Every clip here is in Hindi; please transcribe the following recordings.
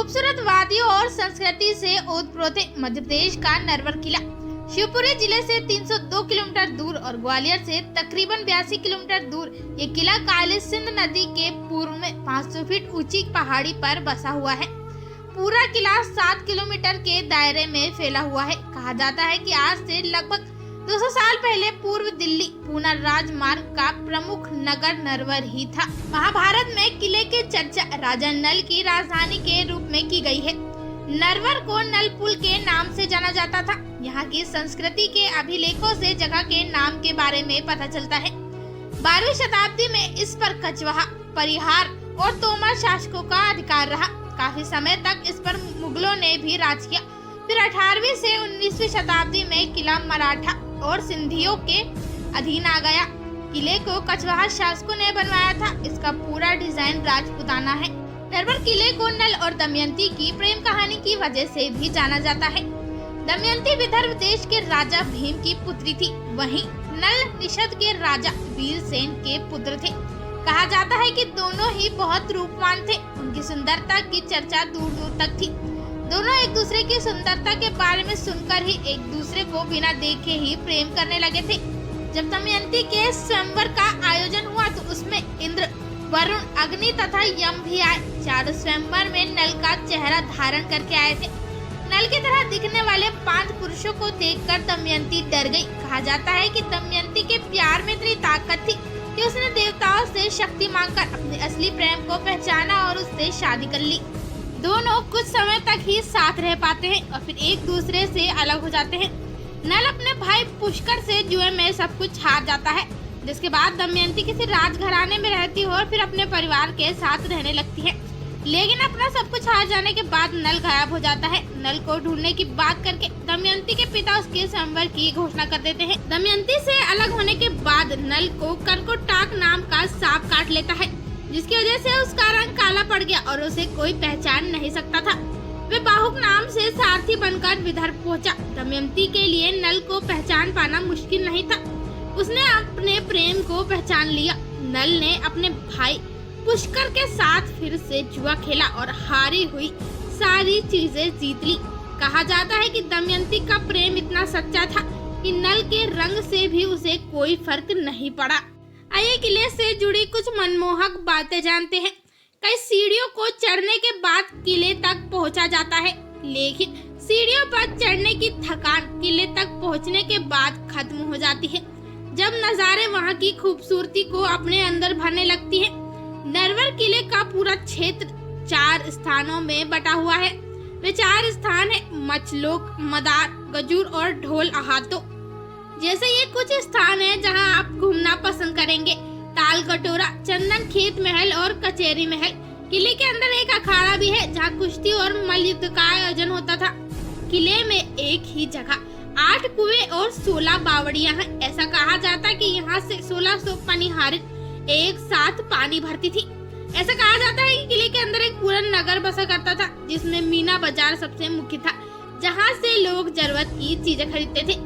खूबसूरत वादियों और संस्कृति से ओतप्रोत है मध्य प्रदेश का नरवर किला। शिवपुरी जिले से 302 किलोमीटर दूर और ग्वालियर से तकरीबन 82 किलोमीटर दूर ये किला काली सिंध नदी के पूर्व में 500 फीट ऊंची पहाड़ी पर बसा हुआ है। पूरा किला 7 किलोमीटर के दायरे में फैला हुआ है। कहा जाता है कि आज से लगभग 200 साल पहले पूर्व दिल्ली पूना राजमार्ग का प्रमुख नगर नरवर ही था। महाभारत में किले की चर्चा राजा नल की राजधानी के रूप में की गई है। नरवर को नलपुल के नाम से जाना जाता था। यहाँ की संस्कृति के अभिलेखों से जगह के नाम के बारे में पता चलता है। 12वीं शताब्दी में इस पर कचवाहा, परिहार और तोमर शासकों का अधिकार रहा। काफी समय तक इस पर मुगलों ने भी राज किया। फिर 18वीं से 19वीं शताब्दी में किला मराठा और सिंधियों के अधीन आ गया। किले को कचवाहा शासकों ने बनवाया था। इसका पूरा डिजाइन राजपूताना है। नरवर किले को नल और दमयंती की प्रेम कहानी की वजह से भी जाना जाता है। दमयंती विदर्भ देश के राजा भीम की पुत्री थी, वहीं नल निषद के राजा वीरसेन के पुत्र थे। कहा जाता है कि दोनों ही बहुत रूपवान थे। उनकी सुंदरता की चर्चा दूर दूर तक थी। दोनों एक दूसरे की सुंदरता के बारे में सुनकर ही एक दूसरे को बिना देखे ही प्रेम करने लगे थे। जब दमयंती के स्वयंवर का आयोजन हुआ तो उसमें इंद्र, वरुण, अग्नि तथा यम भी आए। चारों स्वयंवर में नल का चेहरा धारण करके आए थे। नल की तरह दिखने वाले 5 पुरुषों को देखकर दमयंती डर गई। कहा जाता है कि दमयंती के प्यार में इतनी ताकत थी कि उसने देवताओं से शक्ति मांगकर अपने असली प्रेम को पहचाना और उससे शादी कर ली। दोनों कुछ समय तक ही साथ रह पाते हैं और फिर एक दूसरे से अलग हो जाते हैं। नल अपने भाई पुष्कर से जुए में सब कुछ हार जाता है, जिसके बाद दमयंती किसी राजघराने में रहती है और फिर अपने परिवार के साथ रहने लगती है। लेकिन अपना सब कुछ हार जाने के बाद नल गायब हो जाता है। नल को ढूंढने की बात करके दमयंती के पिता उसके स्वयंवर की घोषणा कर देते हैं। दमयंती से अलग होने के बाद नल को कर्कोटाक नाम का सांप काट लेता है, जिसकी वजह से उसका रंग काला पड़ गया और उसे कोई पहचान नहीं सकता था। वे बाहुक नाम से सारथी बनकर विदर्भ पहुंचा। दमयंती के लिए नल को पहचान पाना मुश्किल नहीं था। उसने अपने प्रेम को पहचान लिया। नल ने अपने भाई पुष्कर के साथ फिर से जुआ खेला और हारी हुई सारी चीजें जीत ली। कहा जाता है कि दमयंती का प्रेम इतना सच्चा था कि नल के रंग से भी उसे कोई फर्क नहीं पड़ा। आइए किले से जुड़ी कुछ मनमोहक बातें जानते हैं। कई सीढ़ियों को चढ़ने के बाद किले तक पहुंचा जाता है, लेकिन सीढ़ियों पर चढ़ने की थकान किले तक पहुंचने के बाद खत्म हो जाती है, जब नजारे वहां की खूबसूरती को अपने अंदर भरने लगती है। नरवर किले का पूरा क्षेत्र 4 स्थानों में बटा हुआ है। वे 4 स्थान है मचलोक, मदार, गजूर और ढोल अहातो। जैसे ये कुछ स्थान है जहां आप घूमना पसंद करेंगे। ताल कटोरा, चंदन खेत महल और कचेरी महल। किले के अंदर एक अखाड़ा भी है जहां कुश्ती और मल्लयुद्ध का आयोजन होता था। किले में एक ही जगह 8 कुएं और 16 बावड़ियां हैं। ऐसा कहा जाता है कि यहाँ से 1600 पनिहारिन एक साथ पानी भरती थी। ऐसा कहा जाता है कि किले के अंदर एक पूरा नगर बसा करता था, जिसमें मीना बाजार सबसे मुख्य था, जहां से लोग जरूरत की चीजें खरीदते थे।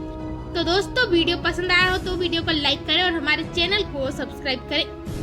तो दोस्तों, वीडियो पसंद आया हो तो वीडियो को लाइक करें और हमारे चैनल को सब्सक्राइब करें।